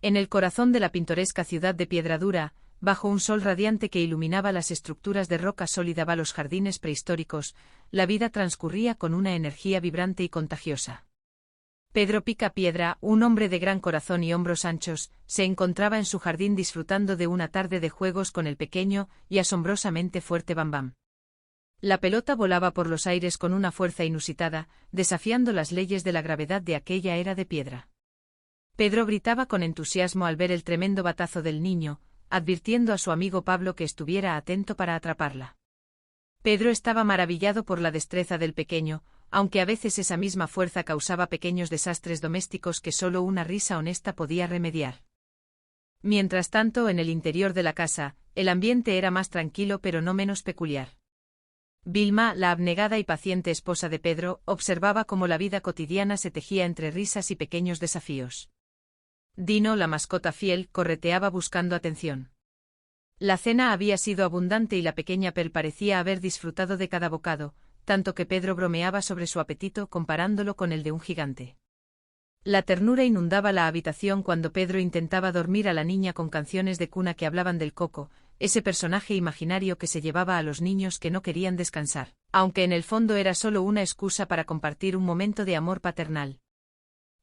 En el corazón de la pintoresca ciudad de Piedradura, bajo un sol radiante que iluminaba las estructuras de roca sólida y los jardines prehistóricos, la vida transcurría con una energía vibrante y contagiosa. Pedro Picapiedra, un hombre de gran corazón y hombros anchos, se encontraba en su jardín disfrutando de una tarde de juegos con el pequeño y asombrosamente fuerte Bambam. La pelota volaba por los aires con una fuerza inusitada, desafiando las leyes de la gravedad de aquella era de piedra. Pedro gritaba con entusiasmo al ver el tremendo batazo del niño, advirtiendo a su amigo Pablo que estuviera atento para atraparla. Pedro estaba maravillado por la destreza del pequeño, aunque a veces esa misma fuerza causaba pequeños desastres domésticos que solo una risa honesta podía remediar. Mientras tanto, en el interior de la casa, el ambiente era más tranquilo pero no menos peculiar. Vilma, la abnegada y paciente esposa de Pedro, observaba cómo la vida cotidiana se tejía entre risas y pequeños desafíos. Dino, la mascota fiel, correteaba buscando atención. La cena había sido abundante y la pequeña Pel parecía haber disfrutado de cada bocado, tanto que Pedro bromeaba sobre su apetito comparándolo con el de un gigante. La ternura inundaba la habitación cuando Pedro intentaba dormir a la niña con canciones de cuna que hablaban del coco, ese personaje imaginario que se llevaba a los niños que no querían descansar, aunque en el fondo era solo una excusa para compartir un momento de amor paternal.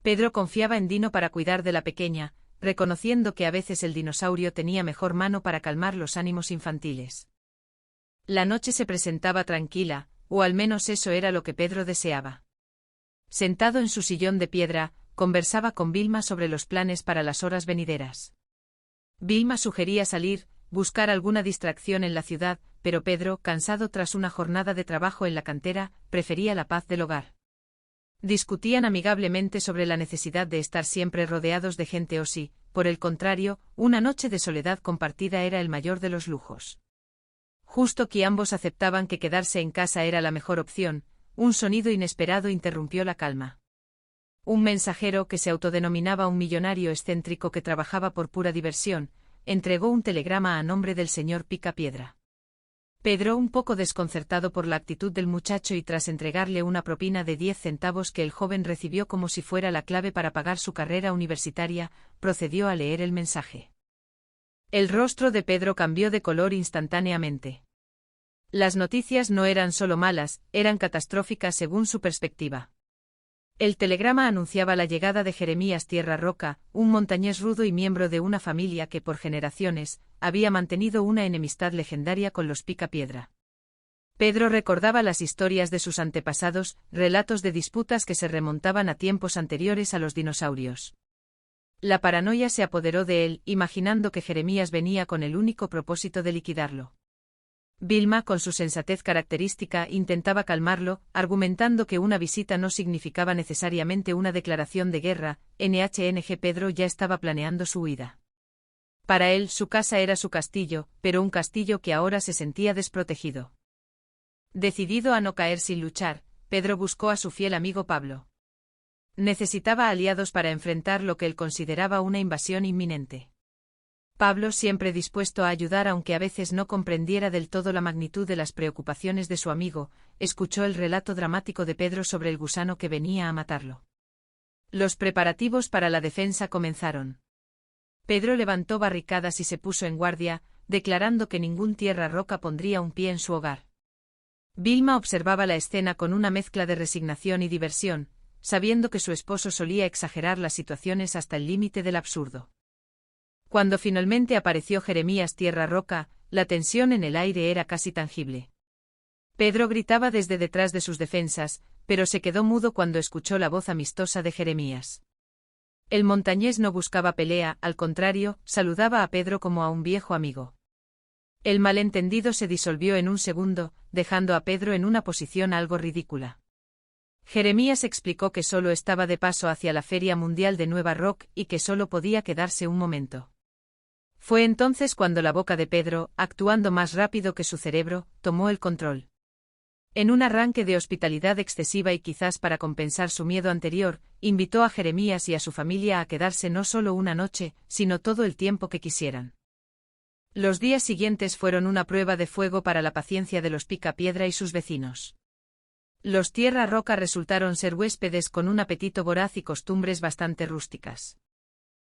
Pedro confiaba en Dino para cuidar de la pequeña, reconociendo que a veces el dinosaurio tenía mejor mano para calmar los ánimos infantiles. La noche se presentaba tranquila, o al menos eso era lo que Pedro deseaba. Sentado en su sillón de piedra, conversaba con Vilma sobre los planes para las horas venideras. Vilma sugería salir, buscar alguna distracción en la ciudad, pero Pedro, cansado tras una jornada de trabajo en la cantera, prefería la paz del hogar. Discutían amigablemente sobre la necesidad de estar siempre rodeados de gente o si, por el contrario, una noche de soledad compartida era el mayor de los lujos. Justo que ambos aceptaban que quedarse en casa era la mejor opción, un sonido inesperado interrumpió la calma. Un mensajero que se autodenominaba un millonario excéntrico que trabajaba por pura diversión, entregó un telegrama a nombre del señor Picapiedra. Pedro, un poco desconcertado por la actitud del muchacho y tras entregarle una propina de 10 centavos que el joven recibió como si fuera la clave para pagar su carrera universitaria, procedió a leer el mensaje. El rostro de Pedro cambió de color instantáneamente. Las noticias no eran solo malas, eran catastróficas según su perspectiva. El telegrama anunciaba la llegada de Jeremías Tierra Roca, un montañés rudo y miembro de una familia que por generaciones había mantenido una enemistad legendaria con los Picapiedra. Pedro recordaba las historias de sus antepasados, relatos de disputas que se remontaban a tiempos anteriores a los dinosaurios. La paranoia se apoderó de él, imaginando que Jeremías venía con el único propósito de liquidarlo. Vilma, con su sensatez característica, intentaba calmarlo, argumentando que una visita no significaba necesariamente una declaración de guerra. Pedro ya estaba planeando su huida. Para él, su casa era su castillo, pero un castillo que ahora se sentía desprotegido. Decidido a no caer sin luchar, Pedro buscó a su fiel amigo Pablo. Necesitaba aliados para enfrentar lo que él consideraba una invasión inminente. Pablo, siempre dispuesto a ayudar aunque a veces no comprendiera del todo la magnitud de las preocupaciones de su amigo, escuchó el relato dramático de Pedro sobre el gusano que venía a matarlo. Los preparativos para la defensa comenzaron. Pedro levantó barricadas y se puso en guardia, declarando que ningún Tierra Roca pondría un pie en su hogar. Vilma observaba la escena con una mezcla de resignación y diversión, sabiendo que su esposo solía exagerar las situaciones hasta el límite del absurdo. Cuando finalmente apareció Jeremías Tierra Roca, la tensión en el aire era casi tangible. Pedro gritaba desde detrás de sus defensas, pero se quedó mudo cuando escuchó la voz amistosa de Jeremías. El montañés no buscaba pelea, al contrario, saludaba a Pedro como a un viejo amigo. El malentendido se disolvió en un segundo, dejando a Pedro en una posición algo ridícula. Jeremías explicó que solo estaba de paso hacia la Feria Mundial de Nueva York y que solo podía quedarse un momento. Fue entonces cuando la boca de Pedro, actuando más rápido que su cerebro, tomó el control. En un arranque de hospitalidad excesiva y quizás para compensar su miedo anterior, invitó a Jeremías y a su familia a quedarse no solo una noche, sino todo el tiempo que quisieran. Los días siguientes fueron una prueba de fuego para la paciencia de los Picapiedra y sus vecinos. Los Tierra Roca resultaron ser huéspedes con un apetito voraz y costumbres bastante rústicas.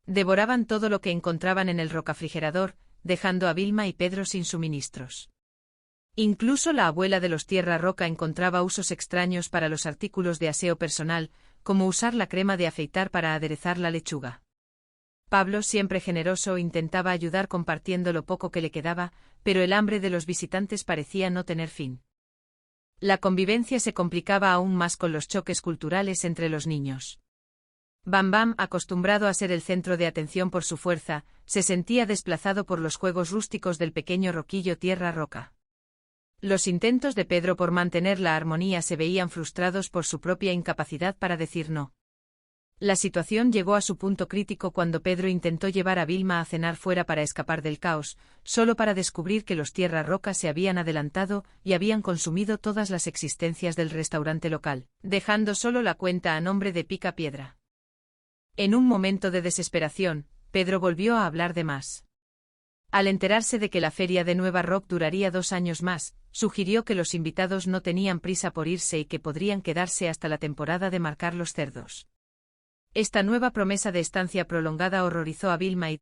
Devoraban todo lo que encontraban en el rocafrigerador, dejando a Vilma y Pedro sin suministros. Incluso la abuela de los Tierra Roca encontraba usos extraños para los artículos de aseo personal, como usar la crema de afeitar para aderezar la lechuga. Pablo, siempre generoso, intentaba ayudar compartiendo lo poco que le quedaba, pero el hambre de los visitantes parecía no tener fin. La convivencia se complicaba aún más con los choques culturales entre los niños. Bam Bam, acostumbrado a ser el centro de atención por su fuerza, se sentía desplazado por los juegos rústicos del pequeño roquillo Tierra Roca. Los intentos de Pedro por mantener la armonía se veían frustrados por su propia incapacidad para decir no. La situación llegó a su punto crítico cuando Pedro intentó llevar a Vilma a cenar fuera para escapar del caos, solo para descubrir que los Tierra Roca se habían adelantado y habían consumido todas las existencias del restaurante local, dejando solo la cuenta a nombre de Pica Piedra. En un momento de desesperación, Pedro volvió a hablar de más. Al enterarse de que la feria de Nueva Rock duraría 2 años más, sugirió que los invitados no tenían prisa por irse y que podrían quedarse hasta la temporada de marcar los cerdos. Esta nueva promesa de estancia prolongada horrorizó a Vilma y,